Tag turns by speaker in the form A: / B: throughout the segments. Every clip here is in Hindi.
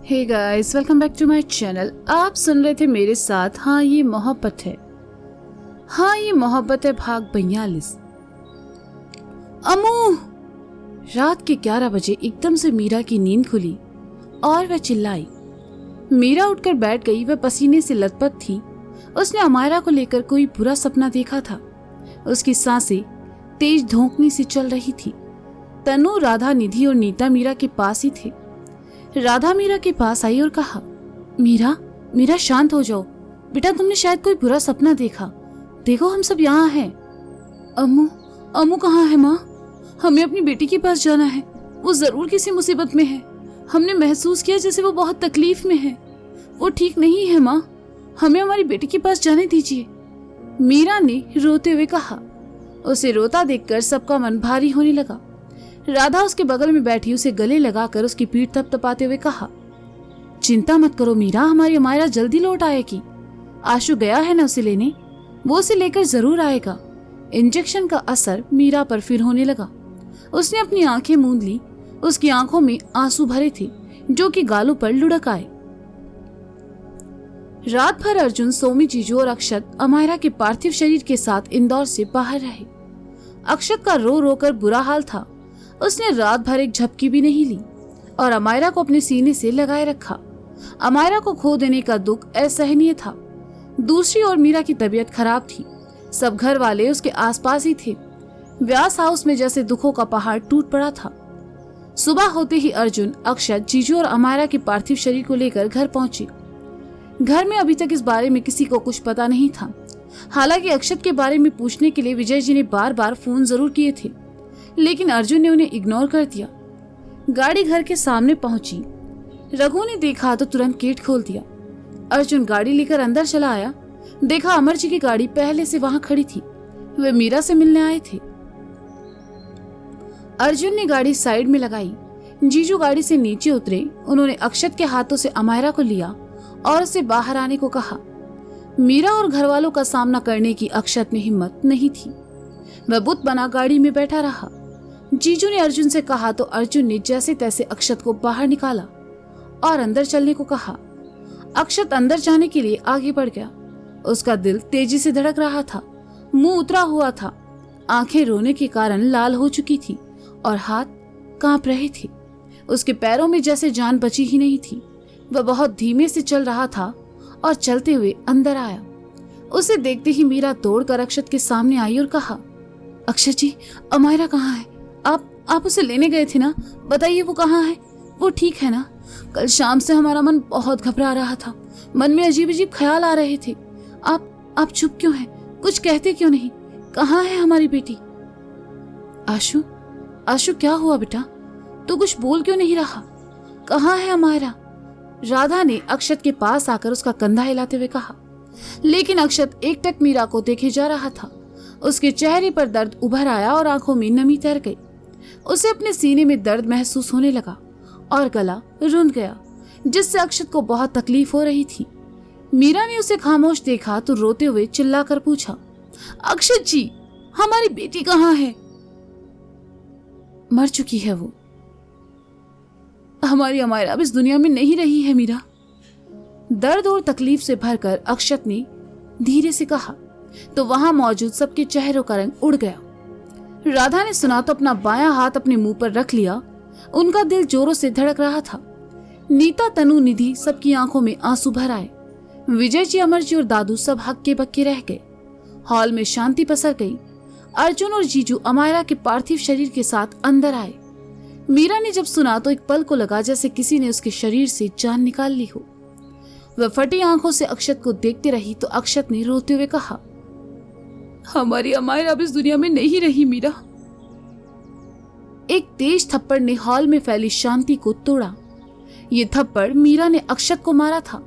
A: Hey guys, welcome back to my channel. आप सुन रहे थे मेरे साथ हाँ ये मोहब्बत है। हाँ ये मोहब्बत है भाग 42। अम्मू! रात के 11 बजे एकदम से मीरा की नींद खुली और वह चिल्लाई। मीरा उठकर बैठ गई। वह पसीने से लथपथ थी। उसने अमायरा को लेकर कोई बुरा सपना देखा था। उसकी सांसें तेज धोंकनी सी चल रही थी। तनु, राधा, निधि और नीता मीरा के पास ही थे। राधा मीरा के पास आई और कहा, मीरा शांत हो जाओ। बेटा, तुमने शायद कोई बुरा सपना देखा। देखो, हम सब यहाँ हैं। अम्मू कहाँ है माँ? हमें अपनी बेटी के पास जाना है। वो जरूर किसी मुसीबत में है। हमने महसूस किया जैसे वो बहुत तकलीफ में है। वो ठीक नहीं है माँ। हमें हमारी बेटी के पास जाने दीजिए, मीरा ने रोते हुए कहा। उसे रोता देखकर सबका मन भारी होने लगा। राधा उसके बगल में बैठी उसे गले लगाकर उसकी पीठ थपथपाते हुए कहा, चिंता मत करो मीरा, हमारी अमायरा जल्दी लौट आएगी। आशु गया है ना उसे लेने, वो उसे लेकर जरूर आएगा। इंजेक्शन का असर मीरा पर फिर होने लगा। उसने अपनी आंखें मूंद ली। उसकी आंखों में आंसू भरे थे जो कि गालों पर लुढ़क आए। रात भर अर्जुन, सोमी, जीजू और अक्षत अमायरा के पार्थिव शरीर के साथ इंदौर से बाहर रहे। अक्षत का रो रो कर बुरा हाल था। उसने रात भर एक झपकी भी नहीं ली और अमायरा को अपने सीने से लगाए रखा। अमायरा को खो देने का दुख असहनीय था। दूसरी ओर मीरा की तबीयत खराब थी। सब घर वाले उसके आसपास ही थे। व्यास हाउस में जैसे दुखों का पहाड़ टूट पड़ा था। सुबह होते ही अर्जुन, अक्षत, जीजू और अमायरा के पार्थिव शरीर को लेकर घर पहुंचे। घर में अभी तक इस बारे में किसी को कुछ पता नहीं था। हालांकि अक्षत के बारे में पूछने के लिए विजय जी ने बार बार फोन जरूर किए थे, लेकिन अर्जुन ने उन्हें इग्नोर कर दिया। गाड़ी घर के सामने पहुंची। रघु ने देखा तो तुरंत गेट खोल दिया। अर्जुन गाड़ी लेकर अंदर चला आया। देखा अमर जी की गाड़ी पहले से वहां खड़ी थी। वे मीरा से मिलने आए थे। अर्जुन ने गाड़ी साइड में लगाई। जीजू गाड़ी से नीचे उतरे। उन्होंने अक्षत के हाथों से अमायरा को लिया और उसे बाहर आने को कहा। मीरा और घर वालों का सामना करने की अक्षत में हिम्मत नहीं थी। वह बुत बना गाड़ी में बैठा रहा। जीजू ने अर्जुन से कहा तो अर्जुन ने जैसे तैसे अक्षत को बाहर निकाला और अंदर चलने को कहा। अक्षत अंदर जाने के लिए आगे बढ़ गया। उसका दिल तेजी से धड़क रहा था। मुंह उतरा हुआ था। आंखें रोने के कारण लाल हो चुकी थी और हाथ कांप रहे थे। उसके पैरों में जैसे जान बची ही नहीं थी। वह बहुत धीमे से चल रहा था और चलते हुए अंदर आया। उसे देखते ही मीरा दौड़कर अक्षत के सामने आई और कहा, अक्षत जी, अमायरा कहाँ है? आप उसे लेने गए थे ना? बताइए वो कहाँ है? वो ठीक है ना? कल शाम से हमारा मन बहुत घबरा रहा था। मन में अजीब अजीब ख्याल आ रहे थे। आप चुप क्यों हैं? कुछ कहते क्यों नहीं? कहाँ है हमारी बेटी? आशु क्या हुआ बेटा? तू कुछ बोल क्यों नहीं रहा? कहाँ है अमायरा? राधा ने अक्षत के पास आकर उसका कंधा हिलाते हुए कहा। लेकिन अक्षत एकटक मीरा को देखे जा रहा था। उसके चेहरे पर दर्द उभर आया और आंखों में नमी तैर गई। उसे अपने सीने में दर्द महसूस होने लगा और गला रुंध गया, जिससे अक्षत को बहुत तकलीफ हो रही थी। मीरा ने उसे खामोश देखा तो रोते हुए चिल्लाकर पूछा, अक्षत जी, हमारी बेटी कहाँ है? मर चुकी है वो। हमारी अमायरा अब इस दुनिया में नहीं रही है मीरा। दर्द और तकलीफ से भरकर अक्षत ने धीरे से कहा तो वहां मौजूद सबके चेहरों का रंग उड़ गया। राधा ने सुना तो अपना बायां हाथ अपने मुंह पर रख लिया। उनका दिल जोरों से धड़क रहा था। नीता, तनु, निधि सबकी आंखों में आंसू भर आए। विजय जी, अमर जी और दादू सब हक्के बक्के रह गए। हॉल में शांति पसर गई। अर्जुन और जीजू अमायरा के पार्थिव शरीर के साथ अंदर आए। मीरा ने जब सुना तो एक पल को लगा जैसे किसी ने उसके शरीर से जान निकाल ली हो। वह फटी आंखों से अक्षत को देखती रही तो अक्षत ने रोते हुए कहा, हमारी अमायरा अब इस दुनिया में नहीं रही मीरा। एक तेज थप्पड़ ने हॉल में फैली शांति को तोड़ा। ये थप्पड़ मीरा ने अक्षत को मारा था।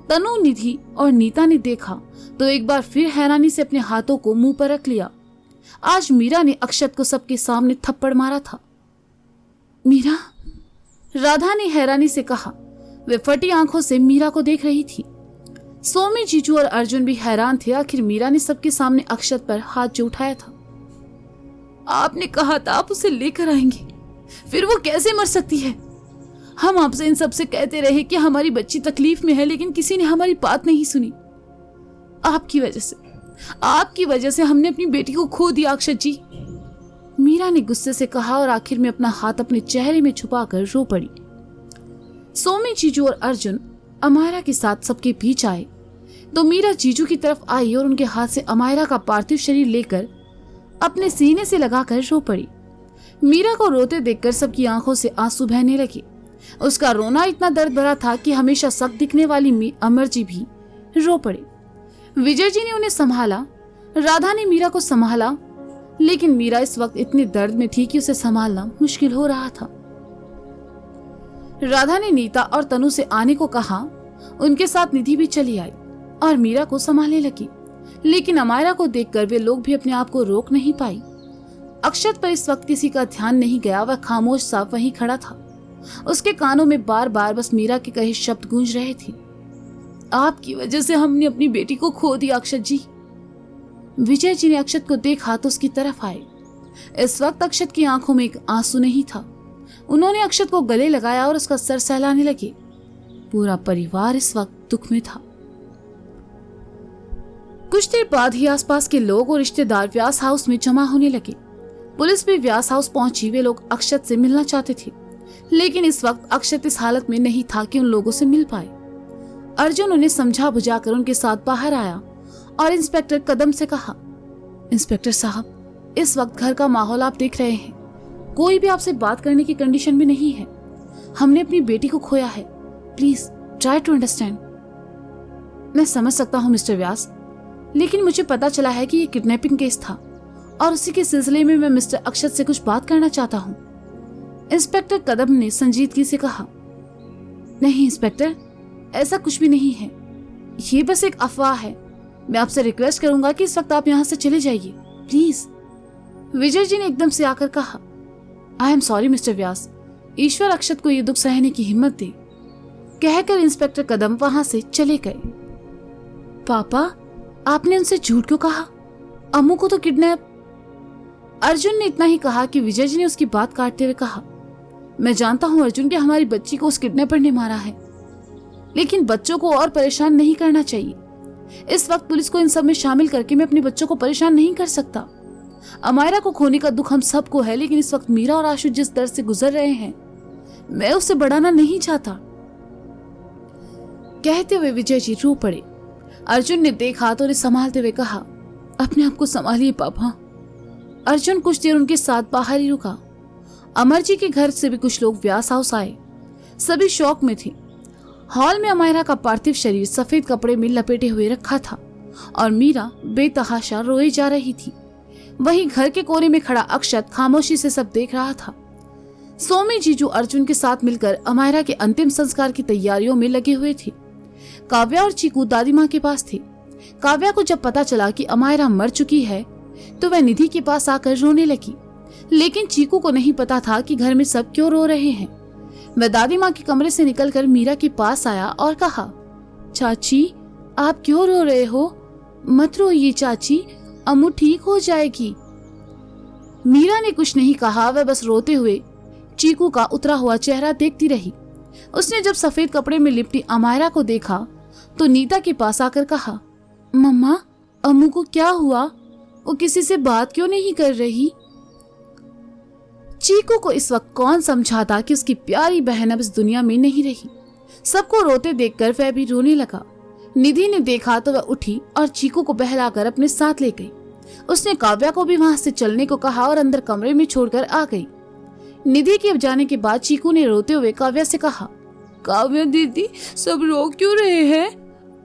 A: तनु, निधि और नीता ने देखा तो एक बार फिर हैरानी से अपने हाथों को मुंह पर रख लिया। आज मीरा ने अक्षत को सबके सामने थप्पड़ मारा था। मीरा? राधा ने हैरानी से कहा। वे फटी आंखों से मीरा को देख रही थी। सोमी, जीजू और अर्जुन भी हैरान थे। आखिर मीरा ने सबके सामने अक्षत पर हाथ जो उठाया था। आपने कहा था आप उसे लेकर आएंगे, फिर वो कैसे मर सकती है? हम आपसे इन सबसे कहते रहे कि हमारी बच्ची तकलीफ में है, लेकिन किसी ने हमारी बात नहीं सुनी। आपकी वजह से हमने अपनी बेटी को खो दिया अक्षत जी, मीरा ने गुस्से से कहा और आखिर में अपना हाथ अपने चेहरे में छुपाकर रो पड़ी। सोमी, जीजू और अर्जुन अमायरा के साथ सबके बीच आए तो मीरा जीजू की तरफ आई और उनके हाथ से अमायरा का पार्थिव शरीर लेकर अपने सीने से लगाकर रो पड़ी। मीरा को रोते देखकर सबकी आंखों से आंसू बहने लगे। उसका रोना इतना दर्द भरा था कि हमेशा सख्त दिखने वाली अमर जी भी रो पड़े। विजय जी ने उन्हें संभाला, राधा ने मीरा को संभाला, लेकिन मीरा इस वक्त इतने दर्द में थी कि उसे संभालना मुश्किल हो रहा था। राधा ने नीता और तनु से आने को कहा। उनके साथ निधि भी चली आई और मीरा को संभालने लगी, लेकिन अमायरा को देखकर वे लोग भी अपने आप को रोक नहीं पाई। अक्षत पर इस वक्त किसी का ध्यान नहीं गया। वह खामोश सा वहीं खड़ा था। उसके कानों में बार बार बस मीरा के कहे शब्द गूंज रहे थे। आपकी वजह से हमने अपनी बेटी को खो दिया अक्षत जी। विजय जी ने अक्षत को देखा तो उसकी तरफ आए। इस वक्त अक्षत की आंखों में एक आंसू नहीं था। उन्होंने अक्षत को गले लगाया और उसका सर सहलाने लगे। पूरा परिवार इस वक्त दुख में था। कुछ देर बाद ही आसपास के लोग और रिश्तेदार व्यास हाउस में जमा होने लगे। पुलिस भी व्यास हाउस पहुंची। वे लोग अक्षत से मिलना चाहते थे, लेकिन इस वक्त अक्षत इस हालत में नहीं था कि उन लोगों से मिल पाए। अर्जुन उन्हें समझा बुझाकर उनके साथ बाहर आया और इंस्पेक्टर कदम से कहा, इंस्पेक्टर साहब, इस वक्त घर का माहौल आप देख रहे हैं। कोई भी आपसे बात करने की कंडीशन में नहीं है। हमने अपनी बेटी को खोया है। Please try to understand. मैं समझ सकता हूँ मिस्टर व्यास, लेकिन मुझे पता चला है कि ये किडनैपिंग केस था और उसी के सिलसिले में मैं मिस्टर अक्षत से कुछ बात करना चाहता हूँ। इंस्पेक्टर कदम ने संजीदगी से कहा, नहीं इंस्पेक्टर, ऐसा कुछ भी नहीं है। ये बस एक अफवाह है। मैं आपसे रिक्वेस्ट करूंगा कि इस वक्त आप यहाँ से चले जाइए प्लीज। विजय जी ने एकदम से आकर कहा, आई एम सॉरी मिस्टर व्यास, ईश्वर अक्षत को ये दुख सहने की हिम्मत दे। कहकर इंस्पेक्टर कदम वहां से चले गए। पापा, आपने उनसे झूठ क्यों कहा? अम्मू को तो किडनैप। अर्जुन ने इतना ही कहा कि विजय जी ने उसकी बात काटते हुए कहा, मैं जानता हूं अर्जुन कि हमारी बच्ची को उस किडनैपर ने मारा है, लेकिन बच्चों को और परेशान नहीं करना चाहिए। इस वक्त पुलिस को इन सब में शामिल करके मैं अपने बच्चों को परेशान नहीं कर सकता। अमायरा को खोने का दुख हम सबको है, लेकिन इस वक्त मीरा और आशु जिस दर्द से गुजर रहे हैं, मैं उसे बढ़ाना नहीं चाहता। कहते हुए विजय जी रो पड़े। अर्जुन ने देखा तो उन्हें संभालते हुए कहा, अपने आप को संभालिए पापा। अर्जुन कुछ देर उनके साथ बाहर ही रुका। अमर जी के घर से भी कुछ लोग व्यास हाउस आए। सभी शौक में थे। हॉल में अमायरा का पार्थिव शरीर सफेद कपड़े में लपेटे हुए रखा था और मीरा बेतहाशा रोई जा रही थी। वहीं घर के कोने में खड़ा अक्षत खामोशी से सब देख रहा था। सोमी जीजू अर्जुन के साथ मिलकर अमायरा के अंतिम संस्कार की तैयारियों में लगे हुए थे। काव्या और चीकू दादी माँ के पास थे। काव्या को जब पता चला कि अमायरा मर चुकी है तो वह निधि के पास आकर रोने लगी, लेकिन चीकू को नहीं पता था कि घर में सब क्यों रो रहे हैं। वह दादी माँ के कमरे से निकलकर मीरा के पास आया और कहा, चाची आप क्यों रो रहे हो? मत रोइए चाची, अम्मू ठीक हो जाएगी। मीरा ने कुछ नहीं कहा। वह बस रोते हुए चीकू का उतरा हुआ चेहरा देखती रही। उसने जब सफेद कपड़े में लिपटी अमायरा को देखा तो नीता के पास आकर कहा, मम्मा अम्मू को क्या हुआ? वो किसी से बात क्यों नहीं कर रही? चीकू को इस वक्त कौन समझाता कि उसकी प्यारी बहन अब इस दुनिया में नहीं रही। सबको रोते देखकर वह भी रोने लगा। निधि ने देखा तो वह उठी और चीकू को बहलाकर अपने साथ ले गई। उसने काव्या को भी वहां से चलने को कहा और अंदर कमरे में छोड़कर आ गई। निधि के जाने के बाद चीकू ने रोते हुए काव्या से कहा, काव्या दीदी सब रो क्यों रहे हैं?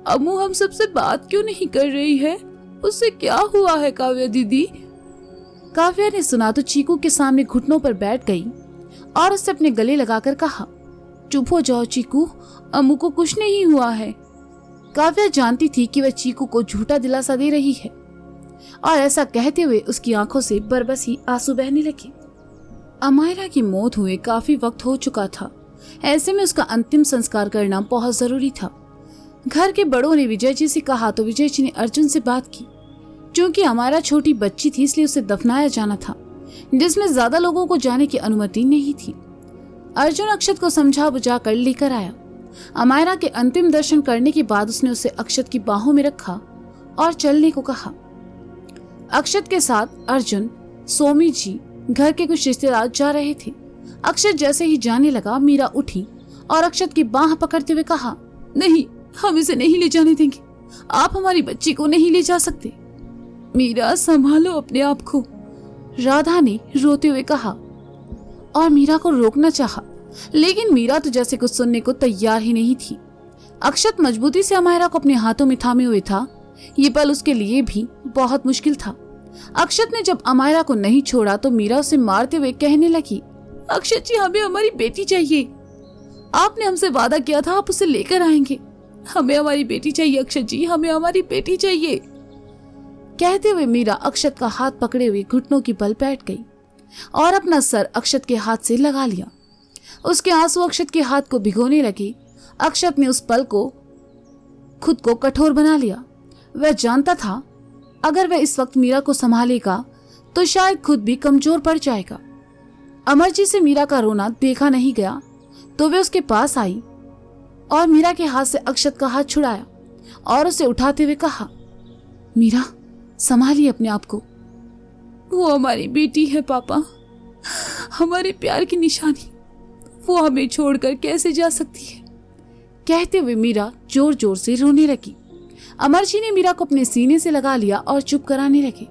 A: अम्मू हम सबसे बात क्यों नहीं कर रही है? उससे क्या हुआ है काव्या दीदी? काव्या ने सुना तो चीकू के सामने घुटनों पर बैठ गई और उससे अपने गले लगाकर कहा, चुप हो जाओ चीकू, अम्मू को कुछ नहीं हुआ है। काव्या जानती थी कि वह चीकू को झूठा दिलासा दे रही है और ऐसा कहते हुए उसकी आंखों से बरबसी आंसू बहने लगे। अमायरा की मौत हुए काफी वक्त हो चुका था। ऐसे में उसका अंतिम संस्कार करना बहुत जरूरी था। घर के बड़ों ने विजय जी से कहा तो विजय जी ने अर्जुन से बात की। क्योंकि अमायरा छोटी बच्ची थी इसलिए उसे दफनाया जाना था, जिसमें ज्यादा लोगों को जाने की अनुमति नहीं थी। अर्जुन अक्षत को समझा बुझा कर लेकर आया। अमायरा के अंतिम दर्शन करने के बाद उसने उसे अक्षत की बाहों में रखा और चलने को कहा। अक्षत के साथ अर्जुन, सोमी जी, घर के कुछ रिश्तेदार जा रहे थे। अक्षत जैसे ही जाने लगा, मीरा उठी और अक्षत की बाह पकड़ते हुए कहा, नहीं, हम इसे नहीं ले जाने देंगे। आप हमारी बच्ची को नहीं ले जा सकते। मीरा, संभालो अपने आप को, राधा ने रोते हुए कहा और मीरा को रोकना चाहा, लेकिन मीरा तो जैसे कुछ सुनने को तैयार ही नहीं थी। अक्षत मजबूती से अमायरा को अपने हाथों में थामे हुए था। ये पल उसके लिए भी बहुत मुश्किल था। अक्षत ने जब अमायरा को नहीं छोड़ा तो मीरा उसे मारते हुए कहने लगी, अक्षत जी, हमें हमारी बेटी चाहिए। आपने हमसे वादा किया था आप उसे लेकर आएंगे। हमें हमारी बेटी चाहिए अक्षत जी, हमें हमारी बेटी चाहिए। कहते हुए मीरा अक्षत का हाथ पकड़े हुए घुटनों की बल बैठ गई और अपना सर अक्षत के हाथ से लगा लिया। उसके आंसू अक्षत के हाथ को भिगोने लगे। अक्षत ने उस पल को खुद को कठोर बना लिया। वह जानता था अगर वह इस वक्त मीरा को संभालेगा तो शायद खुद भी कमजोर पड़ जाएगा। अमरजी से मीरा का रोना देखा नहीं गया तो वे उसके पास आई और मीरा के हाथ से अक्षत का हाथ छुड़ाया और उसे उठाते हुए कहा, मीरा, संभालिए अपने आप को। वो हमारी बेटी है पापा, हमारे प्यार की निशानी। वो हमें छोड़कर कैसे जा सकती है। कहते हुए मीरा जोर जोर से रोने लगी। अमरजी ने मीरा को अपने सीने से लगा लिया और चुप कराने लगे।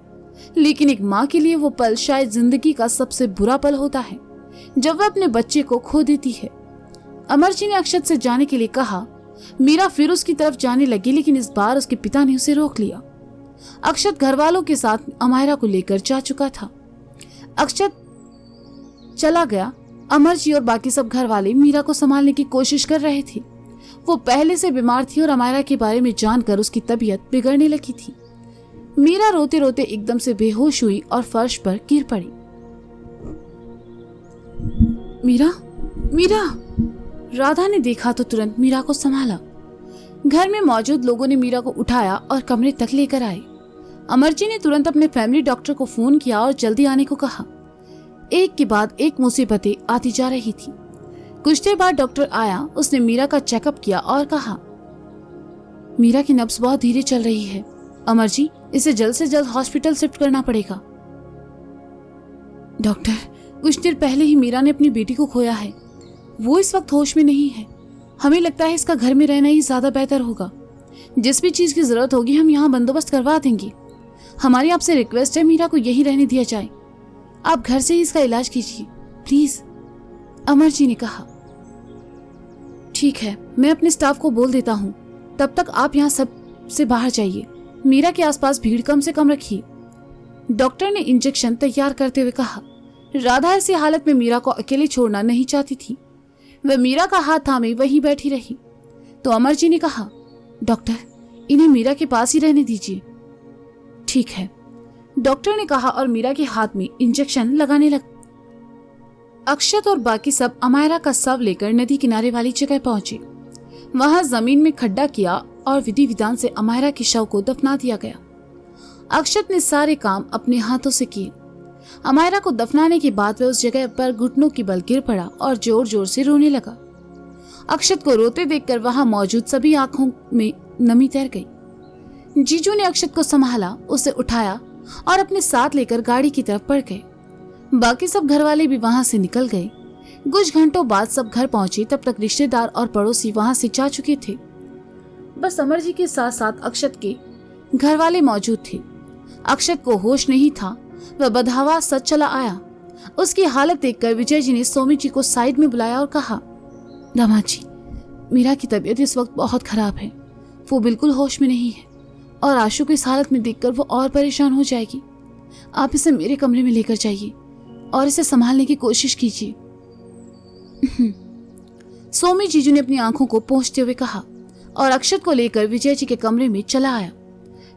A: लेकिन एक माँ के लिए वो पल शायद जिंदगी का सबसे बुरा पल होता है, जब वह अपने बच्चे को खो देती है। अमरजी ने अक्षत से जाने के लिए कहा। मीरा फिर उसकी तरफ जाने लगी, लेकिन इस बार उसके पिता ने उसे रोक लिया। अक्षत घर वालों के साथ अमायरा को लेकर जा चुका था। अक्षत चला गया। अमरजी और बाकी सब घर वाले मीरा को संभालने की कोशिश कर रहे थे। वो पहले से बीमार थी और अमायरा के बारे में जानकर उसकी तबीयत बिगड़ने लगी थी। मीरा रोते रोते एकदम से बेहोश हुई और फर्श पर गिर पड़ी। मीरा, मीरा! राधा ने देखा तो तुरंत मीरा को संभाला। घर में मौजूद लोगों ने मीरा को उठाया और कमरे तक लेकर आए। अमरजी ने तुरंत अपने फैमिली डॉक्टर को फोन किया और जल्दी आने को कहा। एक के बाद एक मुसीबतें आती जा रही थी। कुछ देर बाद डॉक्टर आया। उसने मीरा का चेकअप किया और कहा, मीरा की नब्ज बहुत धीरे चल रही है। अमरजी, इसे जल्द से जल्द हॉस्पिटल शिफ्ट करना पड़ेगा। डॉक्टर, कुछ देर पहले ही मीरा ने अपनी बेटी को खोया है। वो इस वक्त होश में नहीं है। हमें लगता है इसका घर में रहना ही ज्यादा बेहतर होगा। जिस भी चीज की जरूरत होगी हम यहाँ बंदोबस्त करवा देंगे। हमारी आपसे रिक्वेस्ट है मीरा को यही रहने दिया जाए। आप घर से ही इसका इलाज कीजिए प्लीज, अमरजी ने कहा। ठीक है, मैं अपने स्टाफ को बोल देता हूँ। तब तक आप यहाँ सब से बाहर जाइए। मीरा के आसपास भीड़ कम से कम रखिए। डॉक्टर ने इंजेक्शन तैयार करते हुए कहा। राधा ऐसी हालत में मीरा को अकेले छोड़ना नहीं चाहती थी। वह मीरा का हाथ थामे वहीं बैठी रही तो अमरजी ने कहा, डॉक्टर, इन्हें मीरा के पास ही रहने दीजिए। ठीक है, डॉक्टर ने कहा और मीरा के हाथ में इंजेक्शन लगाने लगा। अक्षत और बाकी सब अमायरा का शव लेकर नदी किनारे वाली जगह पहुंचे। वहां जमीन में खड्डा किया और विधि विधान से अमायरा के शव को दफना दिया गया। अक्षत ने सारे काम अपने हाथों से किए। अमायरा को दफनाने के बाद वह उस जगह पर घुटनों की बल गिर पड़ा और जोर जोर से रोने लगा। अक्षत को रोते देखकर वहां मौजूद सभी आंखों में नमी तैर गई। जीजू ने अक्षत को संभाला, उसे उठाया और अपने साथ लेकर गाड़ी की तरफ बढ़ गए। बाकी सब घर वाले भी वहां से निकल गए। कुछ घंटों बाद सब घर पहुंचे। तब तक रिश्तेदार और पड़ोसी वहां से जा चुके थे। बस अमरजी के साथ साथ अक्षत के घर वाले मौजूद थे। अक्षत को होश नहीं था। वह बदहवा सच चला आया। उसकी हालत देखकर विजय जी ने सोमी जी को साइड में बुलाया और कहा, दामाद जी, मीरा की तबीयत इस वक्त बहुत खराब है। वो बिल्कुल होश में नहीं है और आशु को इस हालत में देखकर वो और परेशान हो जाएगी। आप इसे मेरे कमरे में लेकर जाइए और इसे संभालने की कोशिश कीजिए। सोमी जीजू ने अपनी आंखों को पोंछते हुए कहा और अक्षत को लेकर विजय जी के कमरे में चला आया।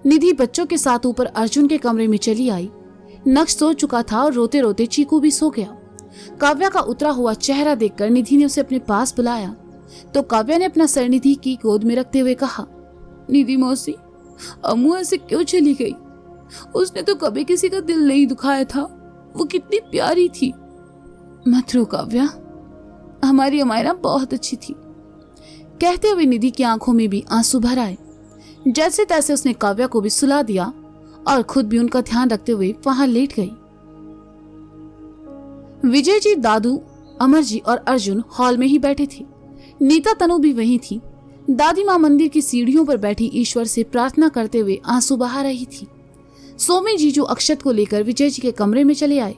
A: निधि बच्चों के साथ ऊपर अर्जुन के कमरे में चली आई। नक्श सो चुका था और रोते रोते चीकू भी सो गया। काव्या का उतरा हुआ चेहरा देखकर निधि ने उसे अपने पास बुलाया तो काव्या ने अपना सर निधि की गोद में रखते हुए कहा, निधि मौसी, अम्मू ऐसे क्यों चली गई? उसने तो कभी किसी का दिल नहीं दुखाया था। वो कितनी प्यारी थी। मत रो काव्या, हमारी अमायरा बहुत अच्छी थी। कहते हुए निधि की आंखों में भी आंसू भर आए। जैसे तैसे उसने काव्या को भी सुला दिया और खुद भी उनका ध्यान रखते हुए वहां लेट गई। विजय जी, दादू, अमर जी और अर्जुन हॉल में ही बैठे थे। नीता तनु भी वहीं थी। दादी माँ मंदिर की सीढ़ियों पर बैठी ईश्वर से प्रार्थना करते हुए आंसू बहा रही थी। सोमी जीजू अक्षत को लेकर विजय जी के कमरे में चले आए,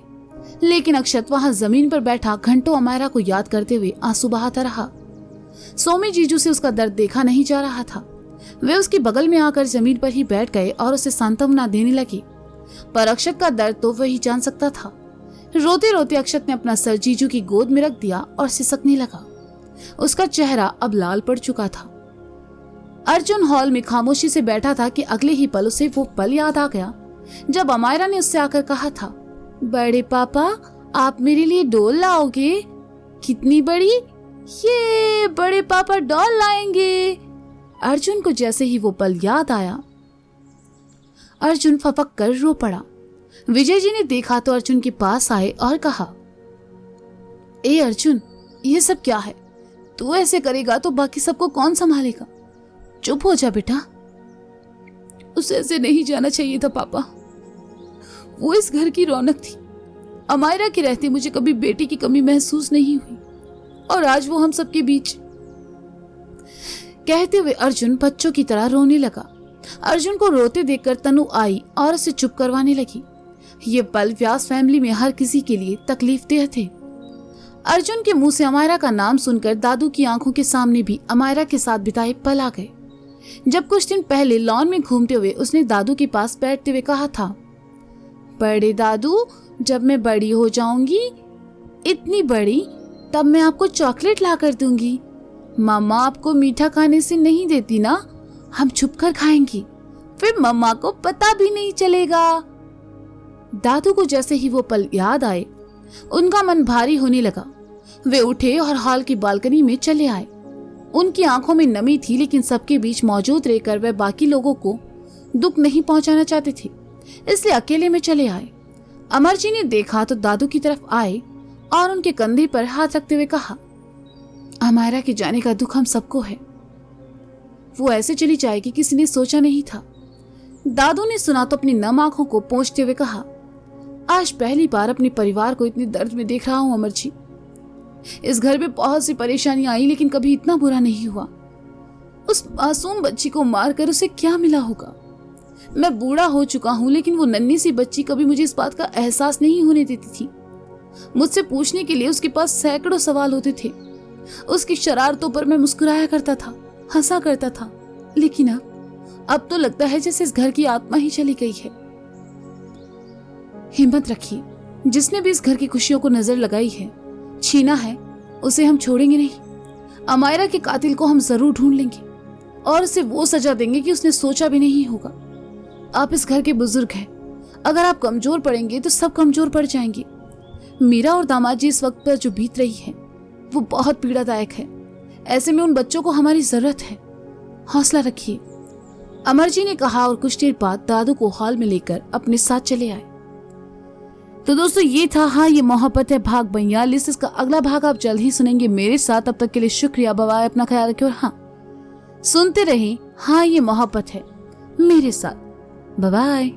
A: लेकिन अक्षत वहां जमीन पर बैठा घंटों अमायरा को याद करते हुए आंसू बहाता रहा। सोमी जीजू से उसका दर्द देखा नहीं जा रहा था। वे उसके बगल में आकर जमीन पर ही बैठ गए और उसे सांत्वना देने लगे, पर अक्षत का दर्द तो वही जान सकता था। रोते रोते अक्षत ने अपना सर जीजू की गोद में रख दिया और सिसकने लगा। उसका चेहरा अब लाल पड़ चुका था। अर्जुन हॉल में खामोशी से बैठा था कि अगले ही पल उसे वो पल याद आ गया जब अमायरा ने उससे आकर कहा था, बड़े पापा आप मेरे लिए डॉल लाओगे? कितनी बड़ी? ये बड़े पापा डॉल लाएंगे। अर्जुन को जैसे ही वो पल याद आया, अर्जुन फपक कर रो पड़ा। विजय जी ने देखा तो अर्जुन के पास आए और कहा, ए अर्जुन, ये सब क्या है? तू ऐसे करेगा तो बाकी सबको कौन संभालेगा? चुप हो जा बेटा। उसे ऐसे नहीं जाना चाहिए था पापा। वो इस घर की रौनक थी। अमायरा के रहते मुझे कभी बेटी की कमी महसूस नहीं हुई, और आज वो हम सबके बीच। कहते हुए अर्जुन बच्चों की तरह रोने लगा। अर्जुन को रोते देखकर तनु आई और उसे चुप करवाने लगी। ये पल व्यास फैमिली में हर किसी के लिए तकलीफदेह थे। अर्जुन के मुंह से अमायरा का नाम सुनकर दादू की आंखों के सामने भी अमायरा के साथ बिताए पल आ गए। जब कुछ दिन पहले लॉन में घूमते हुए उसने दादू के पास बैठते हुए कहा था, बड़े दादू, जब मैं बड़ी हो जाऊंगी, इतनी बड़ी, तब मैं आपको चॉकलेट ला कर दूंगी। मम्मा आपको मीठा खाने से नहीं देती ना, हम छुप कर खाएंगी, फिर मम्मा को पता भी नहीं चलेगा। दादू को जैसे ही वो पल याद आए, उनका मन भारी होने लगा। वे उठे और हॉल की बालकनी में चले आए। उनकी आंखों में नमी थी, लेकिन सबके बीच मौजूद रहकर वे बाकी लोगों को दुख नहीं पहुंचाना चाहते थे, इसलिए अकेले में चले आए। अमर जी ने देखा तो दादू की तरफ आए और उनके कंधे पर हाथ रखते हुए कहा, अमायरा के जाने का दुख हम सबको है। वो ऐसे चली जाएगी किसी ने सोचा नहीं था। दादू ने सुना तो अपनी नम आंखों को पोंछते हुए कहा, आज पहली बार अपने परिवार को इतने दर्द में देख रहा हूं अमर जी। इस घर में बहुत सी परेशानियां आई, लेकिन कभी इतना बुरा नहीं हुआ। उस मासूम बच्ची को मारकर उसे क्या मिला होगा? मैं बूढ़ा हो चुका हूं, लेकिन वो नन्ही सी बच्ची कभी मुझे इस बात का एहसास नहीं होने देती थी। मुझसे पूछने के लिए उसके पास सैकड़ों सवाल होते थे। उसकी शरारतों पर मैं मुस्कुराया करता था, हंसा करता था, लेकिन अब तो लगता है जैसे इस घर की आत्मा ही चली गई है। हिम्मत रखिए, जिसने भी इस घर की खुशियों को नजर लगाई है, छीना है, उसे हम छोड़ेंगे नहीं। अमायरा के कातिल को हम जरूर ढूंढ लेंगे और उसे वो सजा देंगे कि उसने सोचा भी नहीं होगा। आप इस घर के बुजुर्ग हैं, अगर आप कमजोर पड़ेंगे तो सब कमजोर पड़ जाएंगे। मीरा और दामाद जी इस वक्त पर जो बीत रही है वो बहुत पीड़ादायक है। ऐसे में उन बच्चों को हमारी जरूरत है। हौसला रखिए, अमर जी ने कहा और कुछ देर बाद दादू को हॉल में लेकर अपने साथ चले आए। तो दोस्तों, ये था हाँ ये मोहब्बत है भाग 42। इसका अगला भाग आप जल्द ही सुनेंगे मेरे साथ। तब तक के लिए शुक्रिया, बाय, अपना ख्याल रखिए और हाँ सुनते रहें हाँ ये मोहब्बत है मेरे साथ। बाय।